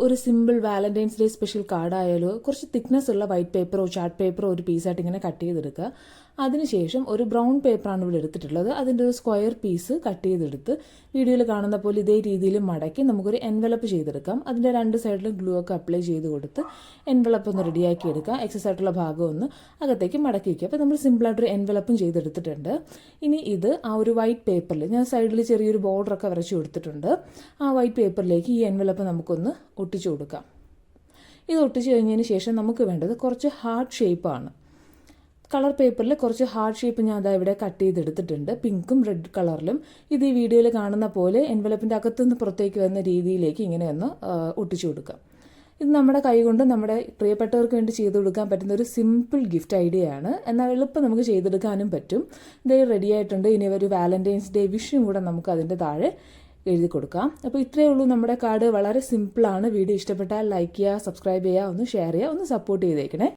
ഒരു simple Valentine's day special കാർഡായാലോ കുറച്ച് thickness ഉള്ള വൈറ്റ് പേപ്പറോ ചാർട്ട് പേപ്പറോ ഒരു പീസായിട്ട് ഇങ്ങനെ കട്ട് ചെയ്തെടുക്കുക. അതിനുശേഷം ഒരു ബ്രൗൺ പേപ്പറാണ് ഇവിടെ എടുത്തിട്ടുള്ളത്. അതിൻ്റെ ഒരു സ്ക്വയർ പീസ് കട്ട് ചെയ്തെടുത്ത് വീഡിയോയിൽ കാണുന്ന പോലെ ഇതേ രീതിയിൽ മടക്കി നമുക്കൊരു എൻവലപ്പ് ചെയ്തെടുക്കാം. അതിൻ്റെ രണ്ട് സൈഡിലും ഗ്ലൂ ഒക്കെ അപ്ലൈ ചെയ്ത് കൊടുത്ത് എൻവലപ്പ് ഒന്ന് റെഡിയാക്കി എടുക്കാം. എക്സസ് ആയിട്ടുള്ള ഭാഗം ഒന്ന് അകത്തേക്ക് മടക്കി വയ്ക്കുക. അപ്പോൾ നമ്മൾ സിമ്പിളായിട്ടൊരു എൻവലപ്പും ചെയ്തെടുത്തിട്ടുണ്ട്. ഇനി ഇത് ആ ഒരു വൈറ്റ് പേപ്പറിൽ ഞാൻ സൈഡിൽ ചെറിയൊരു ബോർഡറൊക്കെ വരച്ചു കൊടുത്തിട്ടുണ്ട്. ആ വൈറ്റ് പേപ്പറിലേക്ക് ഈ എൻവലപ്പ് നമുക്കൊന്ന് ഒട്ടിച്ചു കൊടുക്കാം. ഇത് ഒട്ടിച്ചു കഴിഞ്ഞതിന് ശേഷം നമുക്ക് വേണ്ടത് കുറച്ച് ഹാർട്ട് ഷേപ്പാണ്. കളർ പേപ്പറിൽ കുറച്ച് ഹാർട്ട് ഷേപ്പ് ഞാൻ അതാ ഇവിടെ കട്ട് ചെയ്തെടുത്തിട്ടുണ്ട്. പിങ്കും റെഡ് കളറിലും. ഇത് ഈ വീഡിയോയിൽ കാണുന്ന പോലെ എൻവലപ്പിൻ്റെ അകത്തുനിന്ന് പുറത്തേക്ക് വരുന്ന രീതിയിലേക്ക് ഇങ്ങനെ ഒന്ന് ഒട്ടിച്ചു കൊടുക്കാം. ഇത് നമ്മുടെ കൈകൊണ്ട് നമ്മുടെ പ്രിയപ്പെട്ടവർക്ക് വേണ്ടി ചെയ്തു കൊടുക്കാൻ പറ്റുന്ന ഒരു സിമ്പിൾ ഗിഫ്റ്റ് ഐഡിയ ആണ്. എന്നാൽ എളുപ്പം നമുക്ക് ചെയ്തെടുക്കാനും പറ്റും. ഇത് റെഡി ആയിട്ടുണ്ട്. ഇനി ഒരു വാലന്റൈൻസ് ഡേ വിഷും കൂടെ നമുക്ക് അതിൻ്റെ താഴെ എഴുതി കൊടുക്കാം. അപ്പോൾ ഇത്രയേ ഉള്ളൂ നമ്മുടെ കാർഡ്. വളരെ സിമ്പിളാണ്. വീഡിയോ ഇഷ്ടപ്പെട്ടാൽ ലൈക്ക് ചെയ്യുക, സബ്സ്ക്രൈബ് ചെയ്യുക, ഒന്ന് ഷെയർ ചെയ്യുക, ഒന്ന് സപ്പോർട്ട് ചെയ്തേക്കണേ.